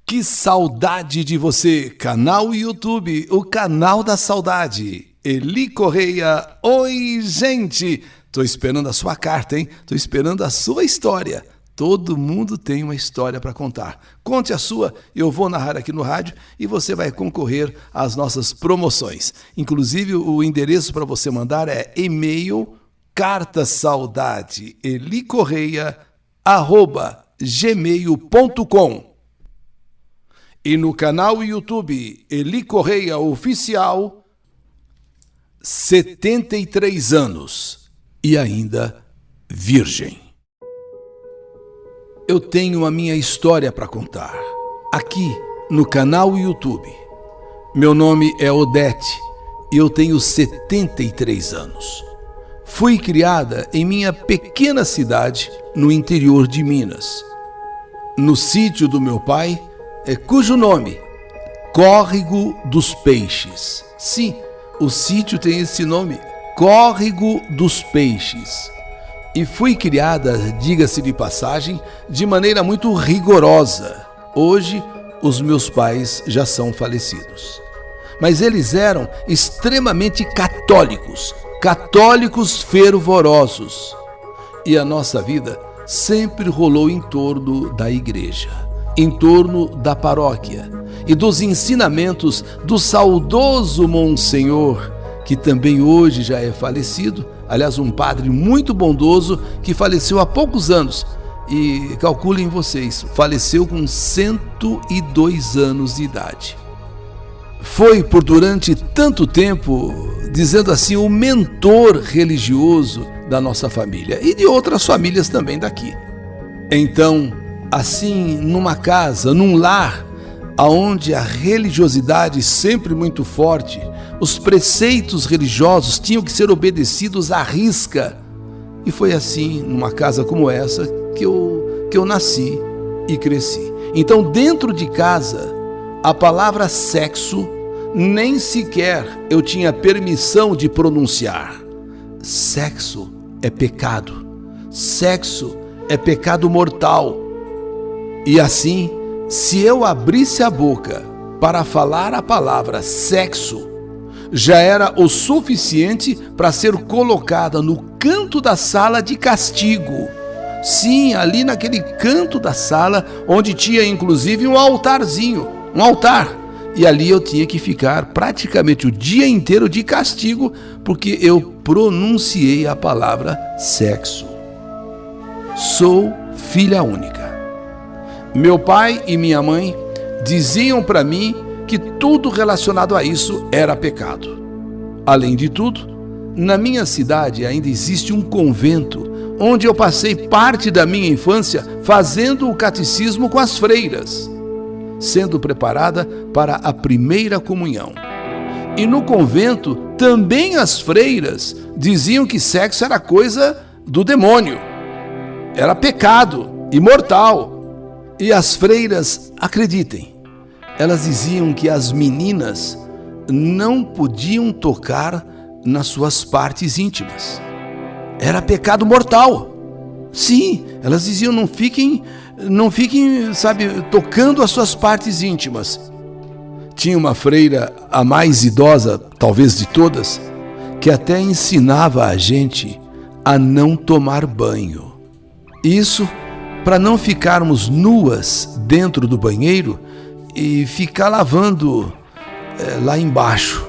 Que saudade de você, canal YouTube, o canal da saudade. Eli Correia, oi gente, tô esperando a sua carta, hein? Tô esperando a sua história. Todo mundo tem uma história para contar. Conte a sua, eu vou narrar aqui no rádio e você vai concorrer às nossas promoções. Inclusive o endereço para você mandar é e-mail cartasaudadeelicorreia@gmail.com. E no canal YouTube Eli Correia Oficial, 73 anos e ainda virgem. Eu tenho a minha história para contar, aqui no canal YouTube. Meu nome é Odete e eu tenho 73 anos. Fui criada em minha pequena cidade no interior de Minas, no sítio do meu pai, cujo nome, Córrego dos Peixes. Sim, o sítio tem esse nome, Córrego dos Peixes. E fui criada, diga-se de passagem, de maneira muito rigorosa. Hoje, os meus pais já são falecidos. Mas eles eram extremamente católicos fervorosos. E a nossa vida sempre rolou em torno da igreja, em torno da paróquia e dos ensinamentos do saudoso Monsenhor, que também hoje já é falecido, aliás, um padre muito bondoso que faleceu há poucos anos e, calculem vocês, faleceu com 102 anos de idade. Foi por durante tanto tempo, dizendo assim, o mentor religioso da nossa família e de outras famílias também daqui. Então, assim, numa casa, num lar, onde a religiosidade sempre muito forte, os preceitos religiosos tinham que ser obedecidos à risca. E foi assim, numa casa como essa, que eu nasci e cresci. Então, dentro de casa, a palavra sexo nem sequer eu tinha permissão de pronunciar. Sexo é pecado. Sexo é pecado mortal. E assim, se eu abrisse a boca para falar a palavra sexo, já era o suficiente para ser colocada no canto da sala de castigo. Sim, ali naquele canto da sala, onde tinha inclusive um altarzinho, um altar. E ali eu tinha que ficar praticamente o dia inteiro de castigo, porque eu pronunciei a palavra sexo. Sou filha única. Meu pai e minha mãe diziam para mim que tudo relacionado a isso era pecado. Além de tudo, na minha cidade ainda existe um convento onde eu passei parte da minha infância fazendo o catecismo com as freiras, sendo preparada para a primeira comunhão. E no convento também as freiras diziam que sexo era coisa do demônio, era pecado imortal. E as freiras, acreditem, elas diziam que as meninas não podiam tocar nas suas partes íntimas. Era pecado mortal. Sim, elas diziam, não fiquem, sabe, tocando as suas partes íntimas. Tinha uma freira, a mais idosa, talvez de todas, que até ensinava a gente a não tomar banho. Isso para não ficarmos nuas dentro do banheiro e ficar lavando lá embaixo.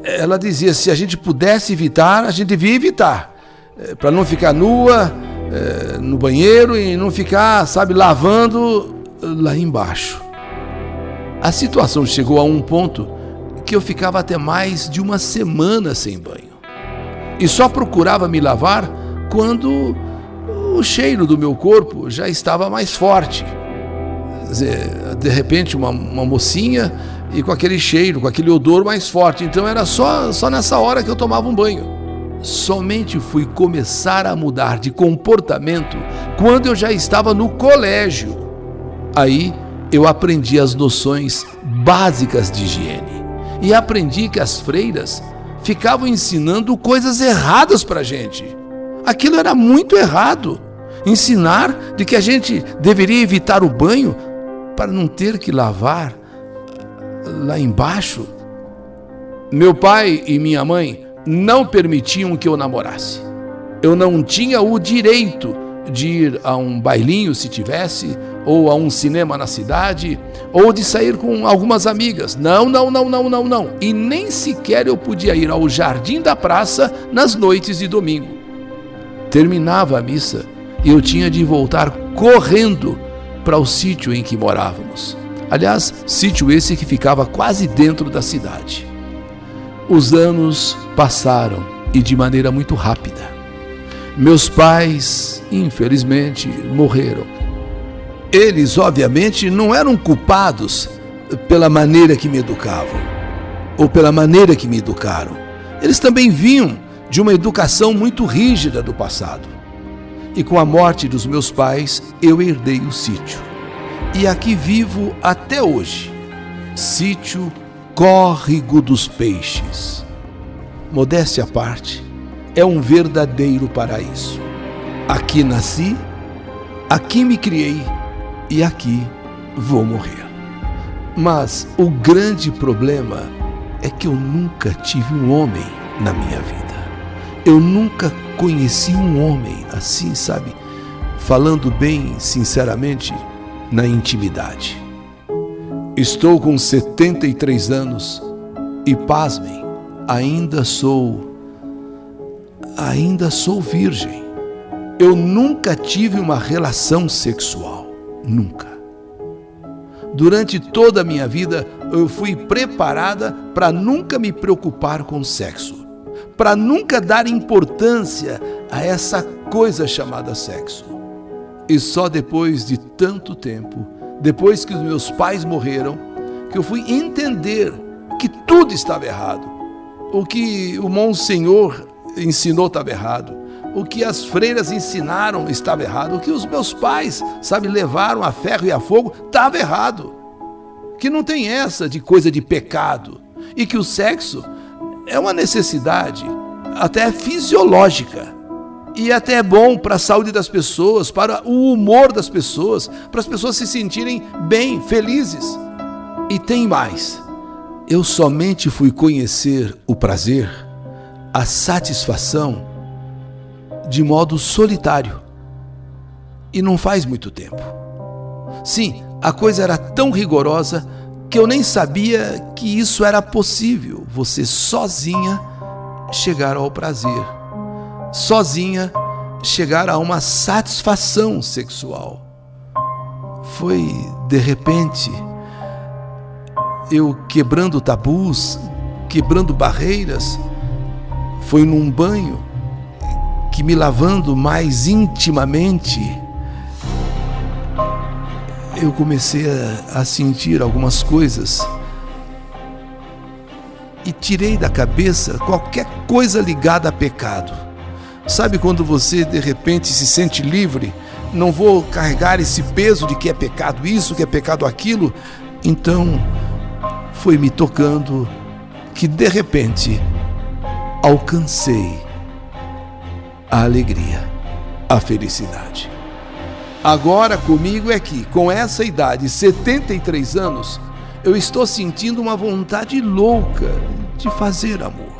Ela dizia, se a gente pudesse evitar, a gente devia evitar, para não ficar nua no banheiro e não ficar, sabe, lavando lá embaixo. A situação chegou a um ponto que eu ficava até mais de uma semana sem banho. E só procurava me lavar quando o cheiro do meu corpo já estava mais forte. Quer dizer, de repente uma mocinha e com aquele cheiro, com aquele odor mais forte. Então era só nessa hora que eu tomava um banho. Somente fui começar a mudar de comportamento quando eu já estava no colégio. Aí eu aprendi as noções básicas de higiene. E aprendi que as freiras ficavam ensinando coisas erradas pra gente. Aquilo era muito errado. Ensinar de que a gente deveria evitar o banho para não ter que lavar lá embaixo. Meu pai e minha mãe não permitiam que eu namorasse. Eu não tinha o direito de ir a um bailinho, se tivesse, ou a um cinema na cidade, ou de sair com algumas amigas. Não. E nem sequer eu podia ir ao jardim da praça nas noites de domingo. Terminava a missa e eu tinha de voltar correndo para o sítio em que morávamos. Aliás, sítio esse que ficava quase dentro da cidade. Os anos passaram e de maneira muito rápida. Meus pais, infelizmente, morreram. Eles, obviamente, não eram culpados pela maneira que me educavam, ou pela maneira que me educaram. Eles também vinham de uma educação muito rígida do passado. E com a morte dos meus pais, eu herdei o sítio. E aqui vivo até hoje. Sítio Córrego dos Peixes. Modéstia à parte, é um verdadeiro paraíso. Aqui nasci, aqui me criei e aqui vou morrer. Mas o grande problema é que eu nunca tive um homem na minha vida. Eu nunca conheci um homem assim, sabe? Falando bem sinceramente, na intimidade. Estou com 73 anos e, pasmem, ainda sou virgem. Eu nunca tive uma relação sexual, nunca. Durante toda a minha vida, eu fui preparada para nunca me preocupar com sexo, para nunca dar importância a essa coisa chamada sexo. E só depois de tanto tempo, depois que os meus pais morreram, que eu fui entender que tudo estava errado. O que o Monsenhor ensinou estava errado. O que as freiras ensinaram estava errado. O que os meus pais, levaram a ferro e a fogo estava errado. Que não tem essa de coisa de pecado. E que o sexo é uma necessidade até fisiológica. E até é bom para a saúde das pessoas, para o humor das pessoas, para as pessoas se sentirem bem, felizes. E tem mais. Eu somente fui conhecer o prazer, a satisfação, de modo solitário. E não faz muito tempo. Sim, a coisa era tão rigorosa que eu nem sabia que isso era possível, você sozinha chegar ao prazer, sozinha chegar a uma satisfação sexual. Foi, de repente, eu quebrando tabus, quebrando barreiras. Foi num banho que, me lavando mais intimamente, eu comecei a sentir algumas coisas e tirei da cabeça qualquer coisa ligada a pecado. Sabe quando você de repente se sente livre? Não vou carregar esse peso de que é pecado isso, que é pecado aquilo. Então foi me tocando que de repente alcancei a alegria, a felicidade. Agora comigo é que, com essa idade, 73 anos, eu estou sentindo uma vontade louca de fazer amor.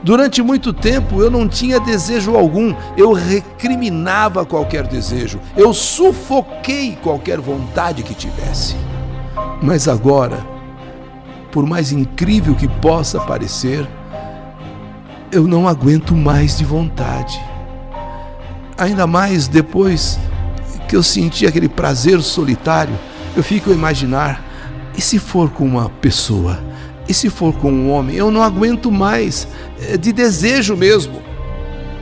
Durante muito tempo eu não tinha desejo algum, eu recriminava qualquer desejo, eu sufoquei qualquer vontade que tivesse. Mas agora, por mais incrível que possa parecer, eu não aguento mais de vontade. Ainda mais depois que eu senti aquele prazer solitário, eu fico a imaginar, e se for com uma pessoa? E se for com um homem? Eu não aguento mais, de desejo mesmo.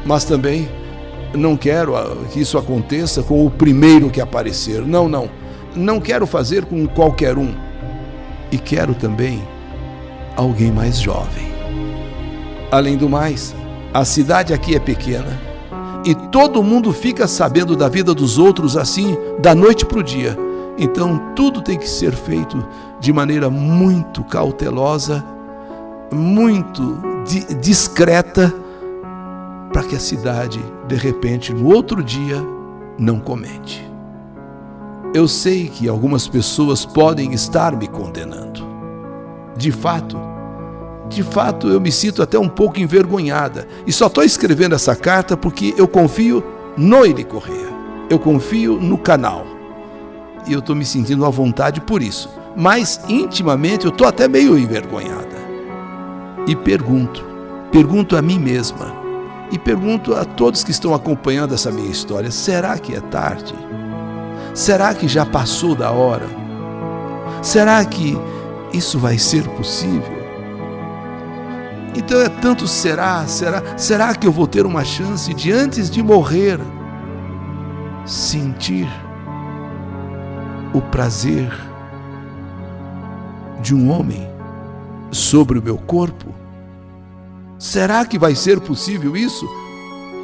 Mas também não quero que isso aconteça com o primeiro que aparecer. Não quero fazer com qualquer um. E quero também alguém mais jovem. Além do mais, a cidade aqui é pequena e todo mundo fica sabendo da vida dos outros assim, da noite para o dia. Então tudo tem que ser feito de maneira muito cautelosa, muito discreta, para que a cidade, de repente, no outro dia, não comente. Eu sei que algumas pessoas podem estar me condenando. De fato, eu me sinto até um pouco envergonhada. E só estou escrevendo essa carta porque eu confio no Eli Correia. Eu confio no canal. E eu estou me sentindo à vontade por isso. Mas, intimamente, eu estou até meio envergonhada. E pergunto a mim mesma. E pergunto a todos que estão acompanhando essa minha história. Será que é tarde? Será que já passou da hora? Será que isso vai ser possível? Então é tanto será que eu vou ter uma chance de, antes de morrer, sentir o prazer de um homem sobre o meu corpo? Será que vai ser possível isso?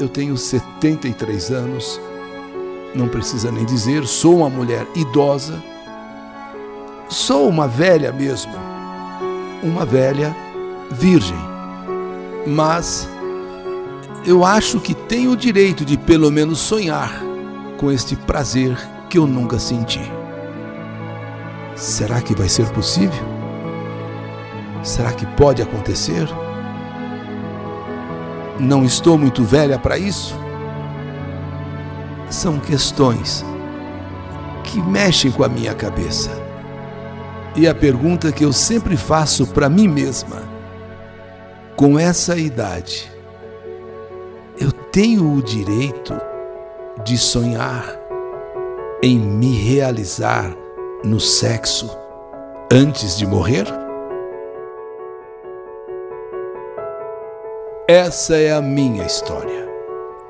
Eu tenho 73 anos, não precisa nem dizer, sou uma mulher idosa, sou uma velha mesmo, uma velha virgem. Mas eu acho que tenho o direito de pelo menos sonhar com este prazer que eu nunca senti. Será que vai ser possível? Será que pode acontecer? Não estou muito velha para isso? São questões que mexem com a minha cabeça. E a pergunta que eu sempre faço para mim mesma: com essa idade, eu tenho o direito de sonhar em me realizar no sexo antes de morrer? Essa é a minha história.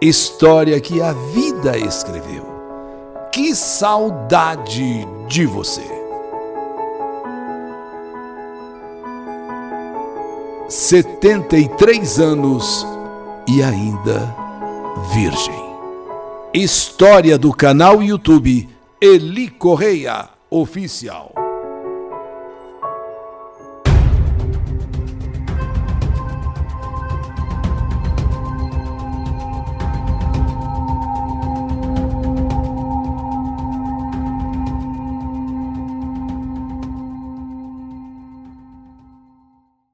História que a vida escreveu. Que saudade de você! 73 anos e ainda virgem. História do canal YouTube Eli Correia Oficial.